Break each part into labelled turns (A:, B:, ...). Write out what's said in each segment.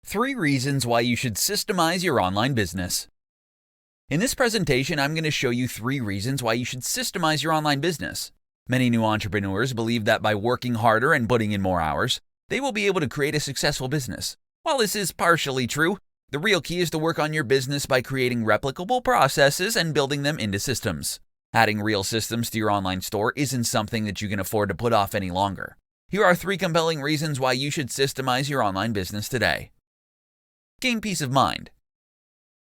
A: 3 reasons why you should systemize your online business. In this presentation, I'm going to show you 3 reasons why you should systemize your online business. Many new entrepreneurs believe that by working harder and putting in more hours, they will be able to create a successful business. While this is partially true, the real key is to work on your business by creating replicable processes and building them into systems. Adding real systems to your online store isn't something that you can afford to put off any longer. Here are 3 compelling reasons why you should systemize your online business today. Gain peace of mind.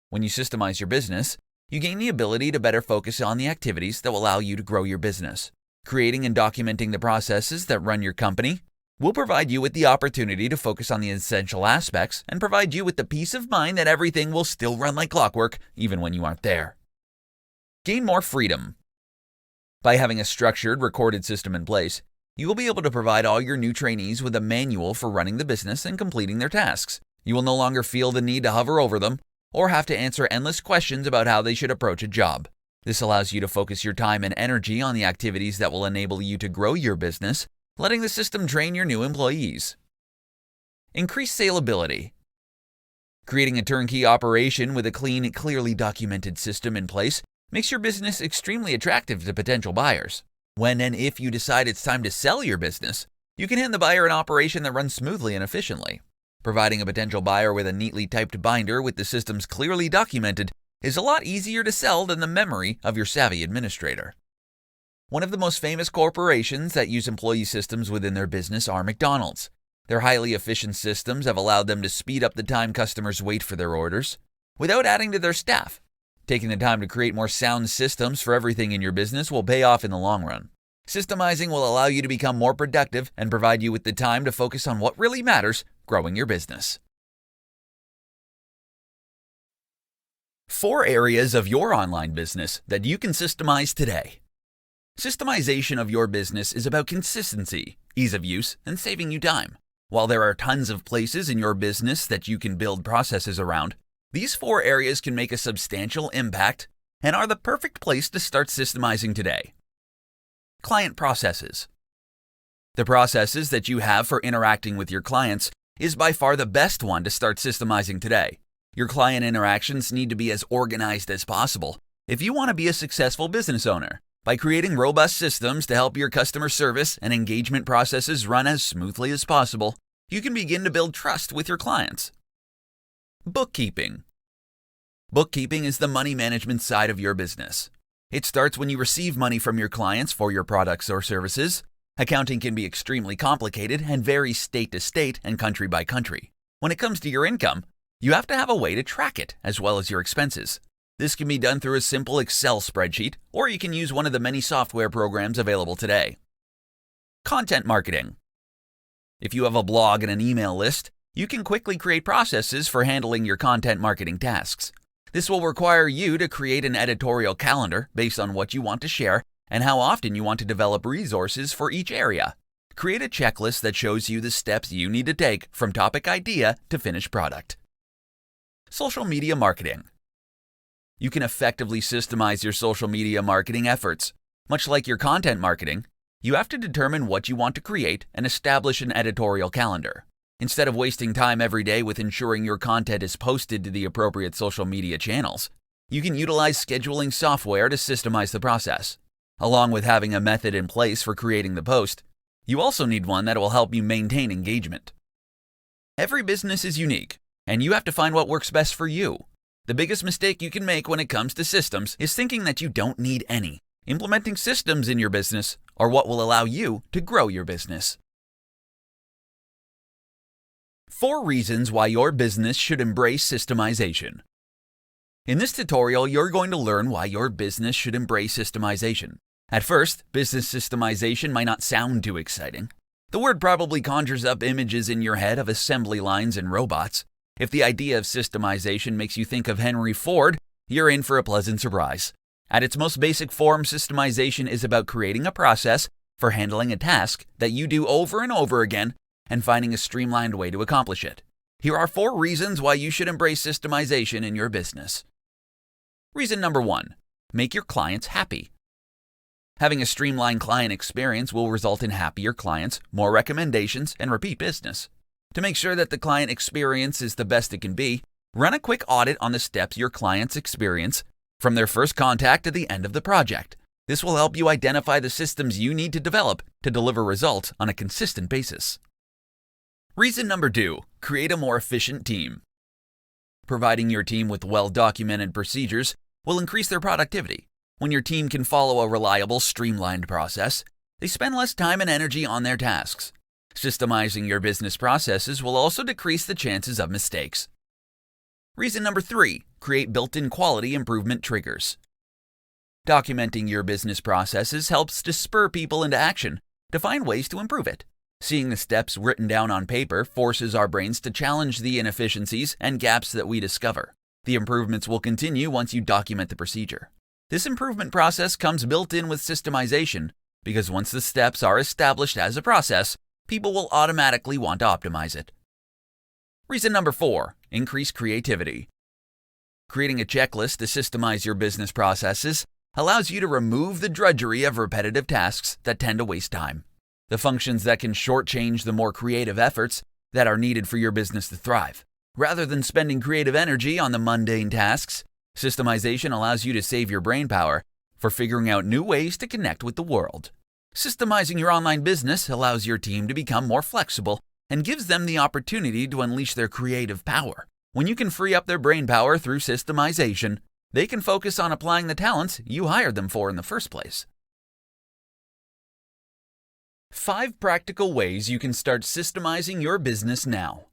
A: When you systemize your business, you gain the ability to better focus on the activities that will allow you to grow your business. Creating and documenting the processes that run your company will provide you with the opportunity to focus on the essential aspects and provide you with the peace of mind that everything will still run like clockwork even when you aren't there. Gain more freedom. By having a structured, recorded system in place, you will be able to provide all your new trainees with a manual for running the business and completing their tasks. You will no longer feel the need to hover over them or have to answer endless questions about how they should approach a job. This allows you to focus your time and energy on the activities that will enable you to grow your business, letting the system train your new employees. Increase salability. Creating a turnkey operation with a clean, clearly documented system in place makes your business extremely attractive to potential buyers. When and if you decide it's time to sell your business, you can hand the buyer an operation that runs smoothly and efficiently. Providing a potential buyer with a neatly typed binder with the systems clearly documented is a lot easier to sell than the memory of your savvy administrator. One of the most famous corporations that use employee systems within their business are McDonald's. Their highly efficient systems have allowed them to speed up the time customers wait for their orders without adding to their staff. Taking the time to create more sound systems for everything in your business will pay off in the long run. Systemizing will allow you to become more productive and provide you with the time to focus on what really matters, growing your business. 4 areas of your online business that you can systemize today. Systemization of your business is about consistency, ease of use, and saving you time. While there are tons of places in your business that you can build processes around, these 4 areas can make a substantial impact and are the perfect place to start systemizing today. Client processes. The processes that you have for interacting with your clients is by far the best one to start systemizing today. Your client interactions need to be as organized as possible if you want to be a successful business owner. By creating robust systems to help your customer service and engagement processes run as smoothly as possible, you can begin to build trust with your clients. Bookkeeping. Bookkeeping is the money management side of your business. It starts when you receive money from your clients for your products or services. Accounting can be extremely complicated and vary state to state and country by country. When it comes to your income, you have to have a way to track it as well as your expenses. This can be done through a simple Excel spreadsheet, or you can use one of the many software programs available today. Content marketing. If you have a blog and an email list, you can quickly create processes for handling your content marketing tasks. This will require you to create an editorial calendar based on what you want to share and how often you want to develop resources for each area. Create a checklist that shows you the steps you need to take from topic idea to finished product. Social media marketing. You can effectively systemize your social media marketing efforts. Much like your content marketing, you have to determine what you want to create and establish an editorial calendar. Instead of wasting time every day with ensuring your content is posted to the appropriate social media channels, you can utilize scheduling software to systemize the process. Along with having a method in place for creating the post, you also need one that will help you maintain engagement. Every business is unique, and you have to find what works best for you. The biggest mistake you can make when it comes to systems is thinking that you don't need any. Implementing systems in your business are what will allow you to grow your business. 4 reasons why your business should embrace systemization. In this tutorial, you're going to learn why your business should embrace systemization. At first, business systemization might not sound too exciting. The word probably conjures up images in your head of assembly lines and robots. If the idea of systemization makes you think of Henry Ford, you're in for a pleasant surprise. At its most basic form, systemization is about creating a process for handling a task that you do over and over again and finding a streamlined way to accomplish it. Here are 4 reasons why you should embrace systemization in your business. Reason number 1, make your clients happy. Having a streamlined client experience will result in happier clients, more recommendations, and repeat business. To make sure that the client experience is the best it can be, run a quick audit on the steps your clients experience from their first contact to the end of the project. This will help you identify the systems you need to develop to deliver results on a consistent basis. Reason number 2, create a more efficient team. Providing your team with well-documented procedures will increase their productivity. When your team can follow a reliable, streamlined process, they spend less time and energy on their tasks. Systemizing your business processes will also decrease the chances of mistakes. Reason number 3, create built-in quality improvement triggers. Documenting your business processes helps to spur people into action to find ways to improve it. Seeing the steps written down on paper forces our brains to challenge the inefficiencies and gaps that we discover. The improvements will continue once you document the procedure. This improvement process comes built in with systemization because once the steps are established as a process, people will automatically want to optimize it. Reason number 4, increase creativity. Creating a checklist to systemize your business processes allows you to remove the drudgery of repetitive tasks that tend to waste time. The functions that can shortchange the more creative efforts that are needed for your business to thrive. Rather than spending creative energy on the mundane tasks, systemization allows you to save your brain power for figuring out new ways to connect with the world. Systemizing your online business allows your team to become more flexible and gives them the opportunity to unleash their creative power. When you can free up their brain power through systemization, they can focus on applying the talents you hired them for in the first place. 5 practical ways you can start systemizing your business now.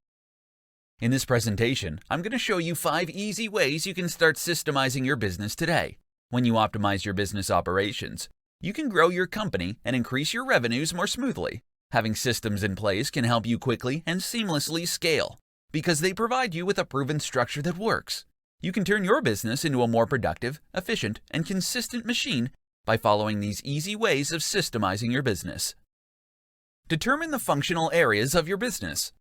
A: In this presentation, I'm going to show you 5 easy ways you can start systemizing your business today. When you optimize your business operations, you can grow your company and increase your revenues more smoothly. Having systems in place can help you quickly and seamlessly scale because they provide you with a proven structure that works. You can turn your business into a more productive, efficient, and consistent machine by following these easy ways of systemizing your business. Determine the functional areas of your business.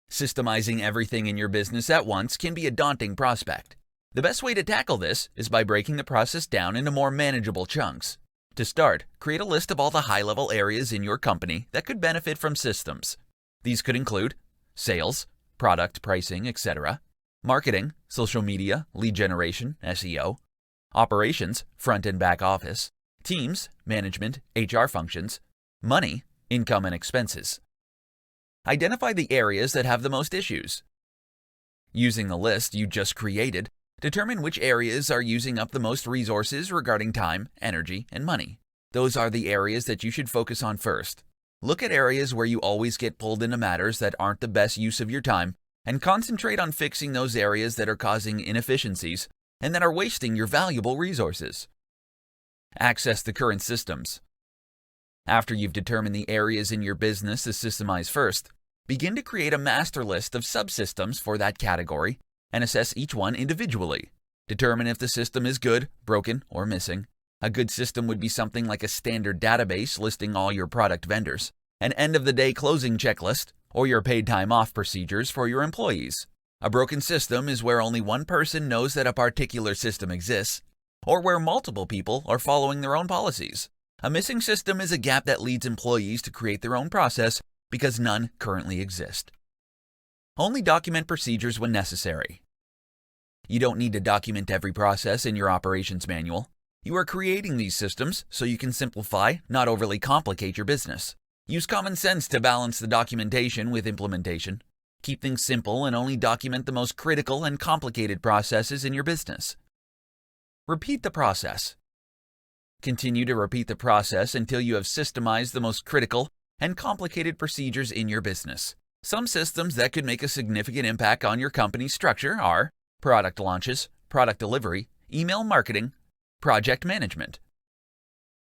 A: Systemizing everything in your business at once can be a daunting prospect. The best way to tackle this is by breaking the process down into more manageable chunks. To start, create a list of all the high-level areas in your company that could benefit from systems. These could include sales, product pricing, etc., marketing, social media, lead generation, SEO, operations, front and back office, teams, management, HR functions, money, income and expenses. Identify the areas that have the most issues. Using the list you just created, determine which areas are using up the most resources regarding time, energy, and money. Those are the areas that you should focus on first. Look at areas where you always get pulled into matters that aren't the best use of your time and concentrate on fixing those areas that are causing inefficiencies and that are wasting your valuable resources. Access the current systems. After you've determined the areas in your business to systemize first, begin to create a master list of subsystems for that category and assess each one individually. Determine if the system is good, broken, or missing. A good system would be something like a standard database listing all your product vendors, an end-of-the-day closing checklist, or your paid time off procedures for your employees. A broken system is where only one person knows that a particular system exists, or where multiple people are following their own policies. A missing system is a gap that leads employees to create their own process because none currently exist. Only document procedures when necessary. You don't need to document every process in your operations manual. You are creating these systems so you can simplify, not overly complicate your business. Use common sense to balance the documentation with implementation. Keep things simple and only document the most critical and complicated processes in your business. Repeat the process. Continue to repeat the process until you have systemized the most critical and complicated procedures in your business. Some systems that could make a significant impact on your company's structure are product launches, product delivery, email marketing, project management.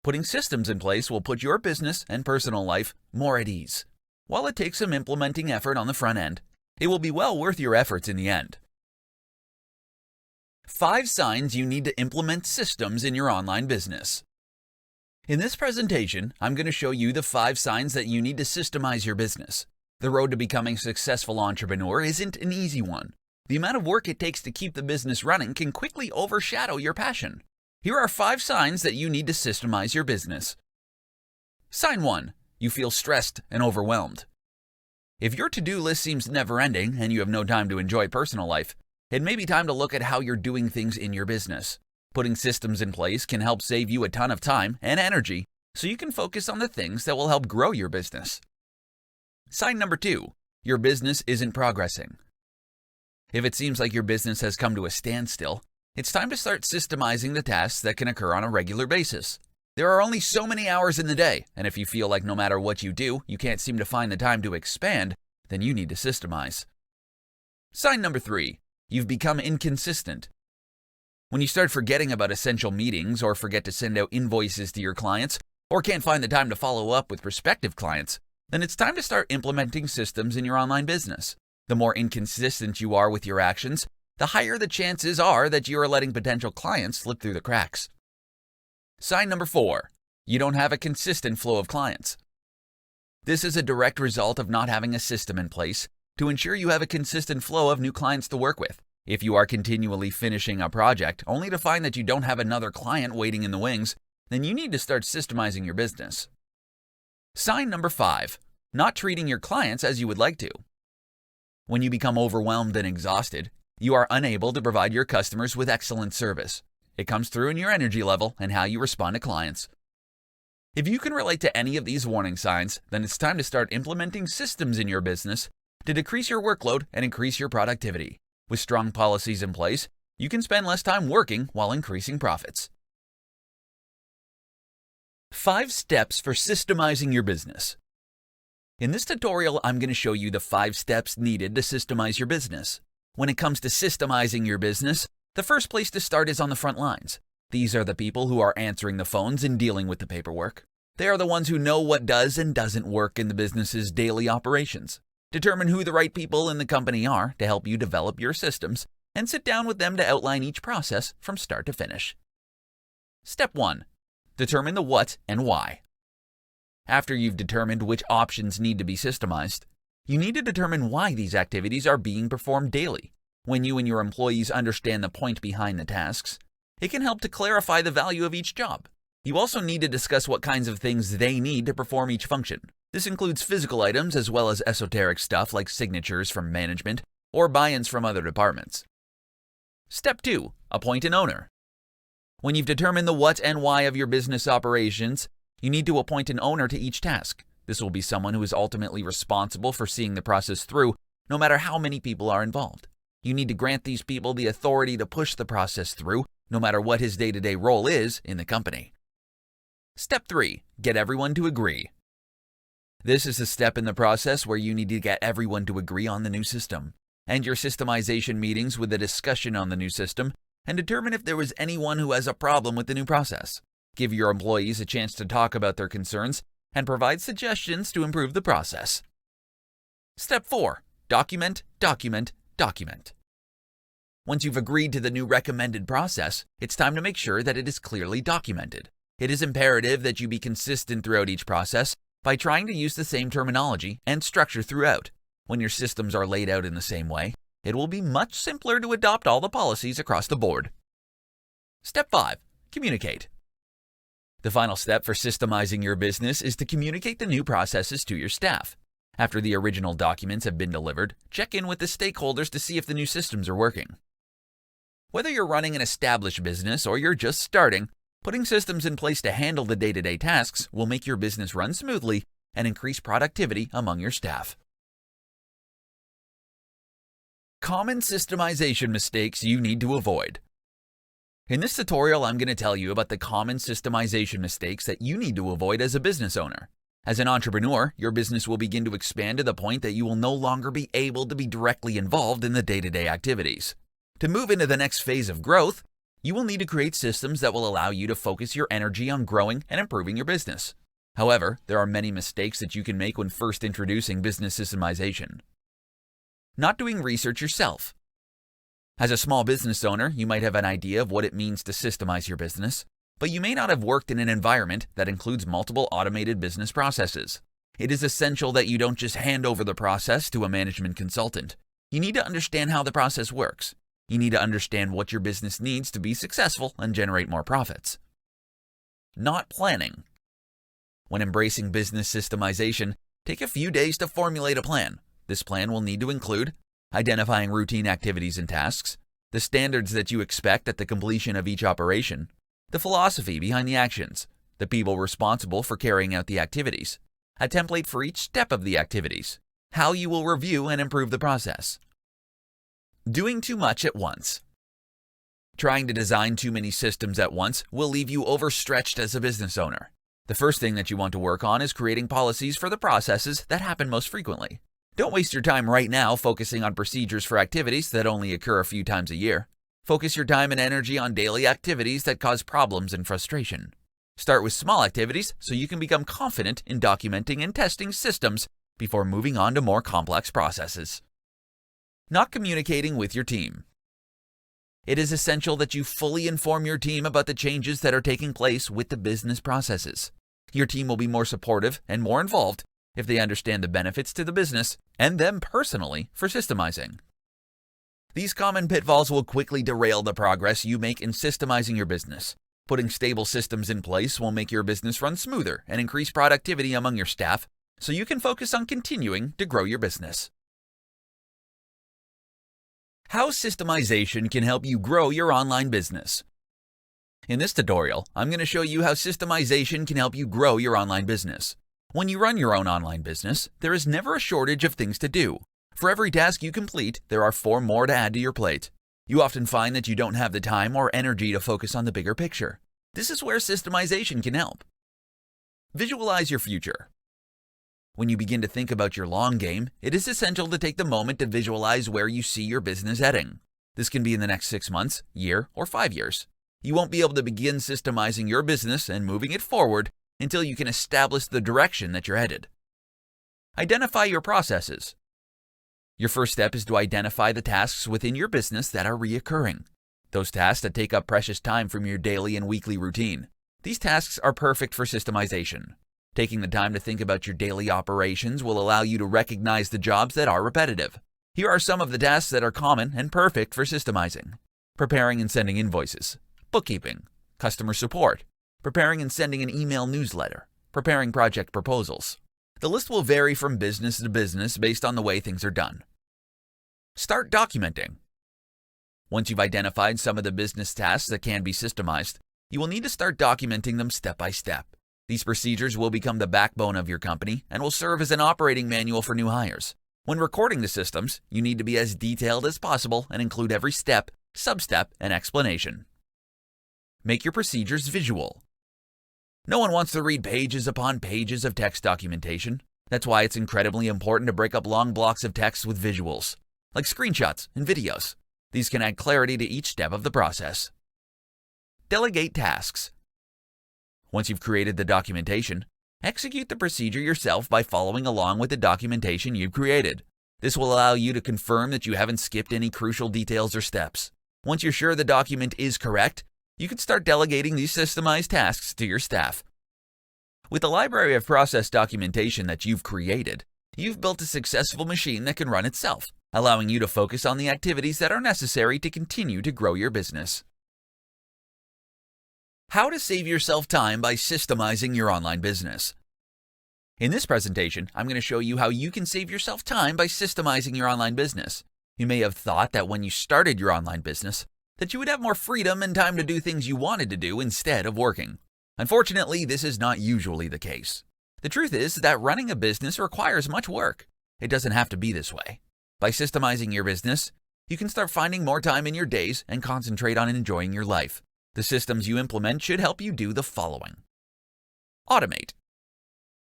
A: Putting systems in place will put your business and personal life more at ease. While it takes some implementing effort on the front end, it will be well worth your efforts in the end. 5 signs you need to implement systems in your online business. In this presentation, I'm going to show you the 5 signs that you need to systemize your business. The road to becoming a successful entrepreneur isn't an easy one. The amount of work it takes to keep the business running can quickly overshadow your passion. Here are 5 signs that you need to systemize your business. Sign 1. You feel stressed and overwhelmed. If your to-do list seems never-ending and you have no time to enjoy personal life, it may be time to look at how you're doing things in your business. Putting systems in place can help save you a ton of time and energy so you can focus on the things that will help grow your business. Sign number 2, your business isn't progressing. If it seems like your business has come to a standstill, it's time to start systemizing the tasks that can occur on a regular basis. There are only so many hours in the day, and if you feel like no matter what you do, you can't seem to find the time to expand, then you need to systemize. Sign number 3, you've become inconsistent. When you start forgetting about essential meetings or forget to send out invoices to your clients or can't find the time to follow up with prospective clients, then it's time to start implementing systems in your online business. The more inconsistent you are with your actions, the higher the chances are that you are letting potential clients slip through the cracks. Sign number 4, you don't have a consistent flow of clients. This is a direct result of not having a system in place to ensure you have a consistent flow of new clients to work with. If you are continually finishing a project only to find that you don't have another client waiting in the wings, then you need to start systemizing your business. Sign number 5, not treating your clients as you would like to. When you become overwhelmed and exhausted, you are unable to provide your customers with excellent service. It comes through in your energy level and how you respond to clients. If you can relate to any of these warning signs, then it's time to start implementing systems in your business to decrease your workload and increase your productivity. With strong policies in place, you can spend less time working while increasing profits. 5 steps for systemizing your business. In this tutorial, I'm going to show you the 5 steps needed to systemize your business. When it comes to systemizing your business, the first place to start is on the front lines. These are the people who are answering the phones and dealing with the paperwork. They are the ones who know what does and doesn't work in the business's daily operations. Determine who the right people in the company are to help you develop your systems, and sit down with them to outline each process from start to finish. Step 1. Determine the what and why. After you've determined which options need to be systemized, you need to determine why these activities are being performed daily. When you and your employees understand the point behind the tasks, it can help to clarify the value of each job. You also need to discuss what kinds of things they need to perform each function. This includes physical items as well as esoteric stuff like signatures from management or buy-ins from other departments. Step 2. Appoint an owner. When you've determined the what and why of your business operations, you need to appoint an owner to each task. This will be someone who is ultimately responsible for seeing the process through, no matter how many people are involved. You need to grant these people the authority to push the process through, no matter what his day-to-day role is in the company. Step 3. Get everyone to agree. This is a step in the process where you need to get everyone to agree on the new system. End your systemization meetings with a discussion on the new system and determine if there was anyone who has a problem with the new process. Give your employees a chance to talk about their concerns and provide suggestions to improve the process. Step 4. Document, document, document. Once you've agreed to the new recommended process, it's time to make sure that it is clearly documented. It is imperative that you be consistent throughout each process by trying to use the same terminology and structure throughout. When your systems are laid out in the same way, it will be much simpler to adopt all the policies across the board. Step 5. Communicate. The final step for systemizing your business is to communicate the new processes to your staff. After the original documents have been delivered, check in with the stakeholders to see if the new systems are working. Whether you're running an established business or you're just starting, putting systems in place to handle the day-to-day tasks will make your business run smoothly and increase productivity among your staff. Common systemization mistakes you need to avoid. In this tutorial, I'm going to tell you about the common systemization mistakes that you need to avoid as a business owner. As an entrepreneur, your business will begin to expand to the point that you will no longer be able to be directly involved in the day-to-day activities. To move into the next phase of growth, you will need to create systems that will allow you to focus your energy on growing and improving your business. However, there are many mistakes that you can make when first introducing business systemization. Not doing research yourself. As a small business owner, you might have an idea of what it means to systemize your business, but you may not have worked in an environment that includes multiple automated business processes. It is essential that you don't just hand over the process to a management consultant. You need to understand how the process works. You need to understand what your business needs to be successful and generate more profits. Not planning. When embracing business systemization, take a few days to formulate a plan. This plan will need to include identifying routine activities and tasks, the standards that you expect at the completion of each operation, the philosophy behind the actions, the people responsible for carrying out the activities, a template for each step of the activities, how you will review and improve the process. Doing too much at once. Trying to design too many systems at once will leave you overstretched as a business owner. The first thing that you want to work on is creating policies for the processes that happen most frequently. Don't waste your time right now focusing on procedures for activities that only occur a few times a year. Focus your time and energy on daily activities that cause problems and frustration. Start with small activities so you can become confident in documenting and testing systems before moving on to more complex processes. Not communicating with your team. It is essential that you fully inform your team about the changes that are taking place with the business processes. Your team will be more supportive and more involved if they understand the benefits to the business and them personally for systemizing. These common pitfalls will quickly derail the progress you make in systemizing your business. Putting stable systems in place will make your business run smoother and increase productivity among your staff so you can focus on continuing to grow your business. How systemization can help you grow your online business. In this tutorial, I'm going to show you how systemization can help you grow your online business. When you run your own online business, there is never a shortage of things to do. For every task you complete, there are 4 more to add to your plate. You often find that you don't have the time or energy to focus on the bigger picture. This is where systemization can help. Visualize your future. When you begin to think about your long game, it is essential to take the moment to visualize where you see your business heading. This can be in the next 6 months, year, or 5 years. You won't be able to begin systemizing your business and moving it forward until you can establish the direction that you're headed. Identify your processes. Your first step is to identify the tasks within your business that are reoccurring. Those tasks that take up precious time from your daily and weekly routine. These tasks are perfect for systemization. Taking the time to think about your daily operations will allow you to recognize the jobs that are repetitive. Here are some of the tasks that are common and perfect for systemizing. Preparing and sending invoices, bookkeeping, customer support, preparing and sending an email newsletter, preparing project proposals. The list will vary from business to business based on the way things are done. Start documenting. Once you've identified some of the business tasks that can be systemized, you will need to start documenting them step by step. These procedures will become the backbone of your company and will serve as an operating manual for new hires. When recording the systems, you need to be as detailed as possible and include every step, sub-step, and explanation. Make your procedures visual. No one wants to read pages upon pages of text documentation. That's why it's incredibly important to break up long blocks of text with visuals, like screenshots and videos. These can add clarity to each step of the process. Delegate tasks. Once you've created the documentation, execute the procedure yourself by following along with the documentation you've created. This will allow you to confirm that you haven't skipped any crucial details or steps. Once you're sure the document is correct, you can start delegating these systemized tasks to your staff. With the library of process documentation that you've created, you've built a successful machine that can run itself, allowing you to focus on the activities that are necessary to continue to grow your business. How to save yourself time by systemizing your online business. In this presentation, I'm going to show you how you can save yourself time by systemizing your online business. You may have thought that when you started your online business, that you would have more freedom and time to do things you wanted to do instead of working. Unfortunately, this is not usually the case. The truth is that running a business requires much work. It doesn't have to be this way. By systemizing your business, you can start finding more time in your days and concentrate on enjoying your life. The systems you implement should help you do the following. Automate.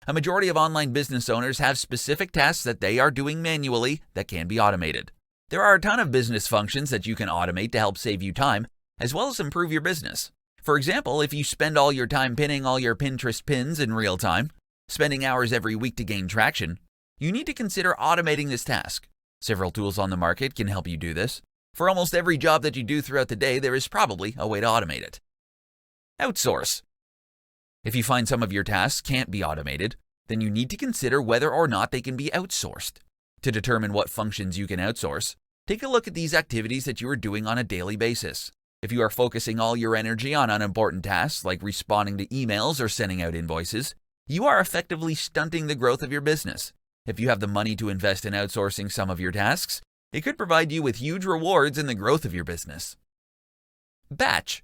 A: A majority of online business owners have specific tasks that they are doing manually that can be automated. There are a ton of business functions that you can automate to help save you time, as well as improve your business. For example, if you spend all your time pinning all your Pinterest pins in real time, spending hours every week to gain traction, you need to consider automating this task. Several tools on the market can help you do this. For almost every job that you do throughout the day, there is probably a way to automate it. Outsource. If you find some of your tasks can't be automated, then you need to consider whether or not they can be outsourced. To determine what functions you can outsource, take a look at these activities that you are doing on a daily basis. If you are focusing all your energy on unimportant tasks like responding to emails or sending out invoices, you are effectively stunting the growth of your business. If you have the money to invest in outsourcing some of your tasks, it could provide you with huge rewards in the growth of your business. Batch.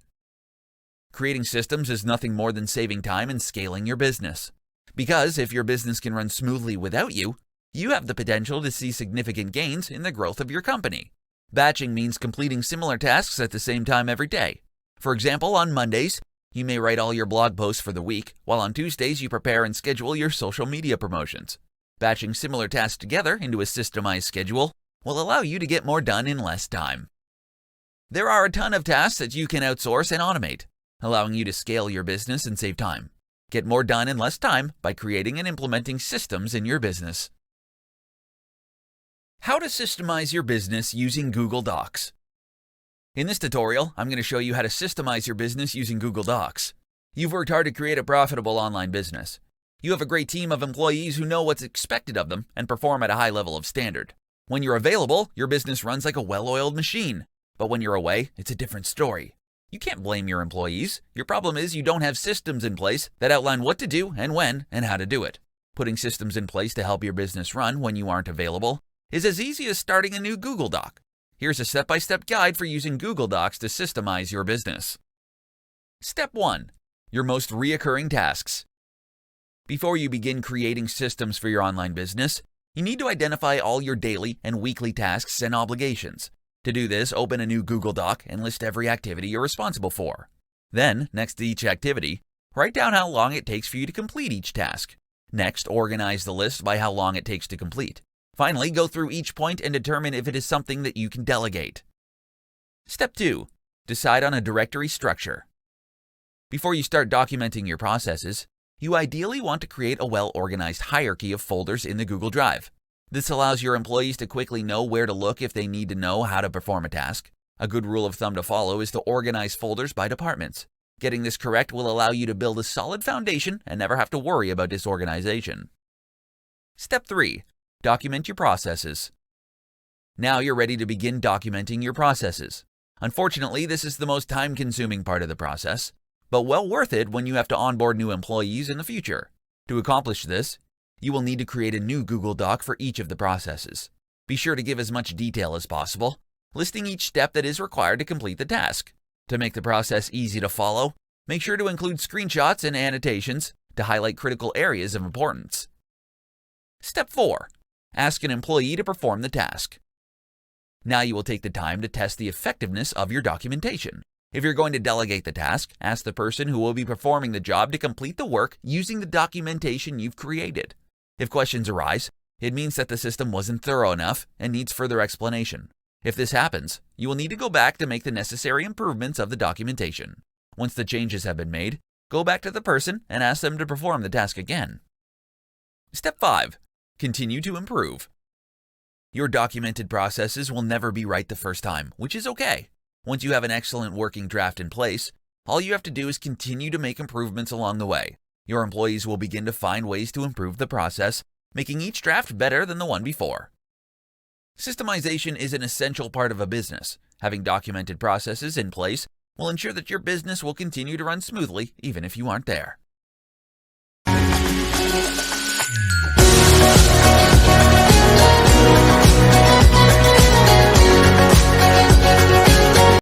A: Creating systems is nothing more than saving time and scaling your business. Because if your business can run smoothly without you, you have the potential to see significant gains in the growth of your company. Batching means completing similar tasks at the same time every day. For example, on Mondays, you may write all your blog posts for the week, while on Tuesdays you prepare and schedule your social media promotions. Batching similar tasks together into a systemized schedule will allow you to get more done in less time. There are a ton of tasks that you can outsource and automate, allowing you to scale your business and save time. Get more done in less time by creating and implementing systems in your business. How to systemize your business using Google Docs. In this tutorial, I'm going to show you how to systemize your business using Google Docs. You've worked hard to create a profitable online business. You have a great team of employees who know what's expected of them and perform at a high level of standard. When you're available, your business runs like a well-oiled machine. But when you're away, it's a different story. You can't blame your employees. Your problem is you don't have systems in place that outline what to do and when and how to do it. Putting systems in place to help your business run when you aren't available is as easy as starting a new Google Doc. Here's a step-by-step guide for using Google Docs to systemize your business. Step 1. Your most reoccurring tasks. Before you begin creating systems for your online business, you need to identify all your daily and weekly tasks and obligations. To do this, open a new Google Doc and list every activity you're responsible for. Then, next to each activity, write down how long it takes for you to complete each task. Next, organize the list by how long it takes to complete. Finally, go through each point and determine if it is something that you can delegate. Step 2. Decide on a directory structure. Before you start documenting your processes, you ideally want to create a well-organized hierarchy of folders in the Google Drive. This allows your employees to quickly know where to look if they need to know how to perform a task. A good rule of thumb to follow is to organize folders by departments. Getting this correct will allow you to build a solid foundation and never have to worry about disorganization. Step 3. Document your processes. Now you're ready to begin documenting your processes. Unfortunately, this is the most time-consuming part of the process, but well worth it when you have to onboard new employees in the future. To accomplish this, you will need to create a new Google Doc for each of the processes. Be sure to give as much detail as possible, listing each step that is required to complete the task. To make the process easy to follow, make sure to include screenshots and annotations to highlight critical areas of importance. Step 4. Ask an employee to perform the task. Now you will take the time to test the effectiveness of your documentation. If you're going to delegate the task, ask the person who will be performing the job to complete the work using the documentation you've created. If questions arise, it means that the system wasn't thorough enough and needs further explanation. If this happens, you will need to go back to make the necessary improvements of the documentation. Once the changes have been made, go back to the person and ask them to perform the task again. Step 5. Continue to improve. Your documented processes will never be right the first time, which is okay. Once you have an excellent working draft in place, all you have to do is continue to make improvements along the way. Your employees will begin to find ways to improve the process, making each draft better than the one before. Systemization is an essential part of a business. Having documented processes in place will ensure that your business will continue to run smoothly even if you aren't there.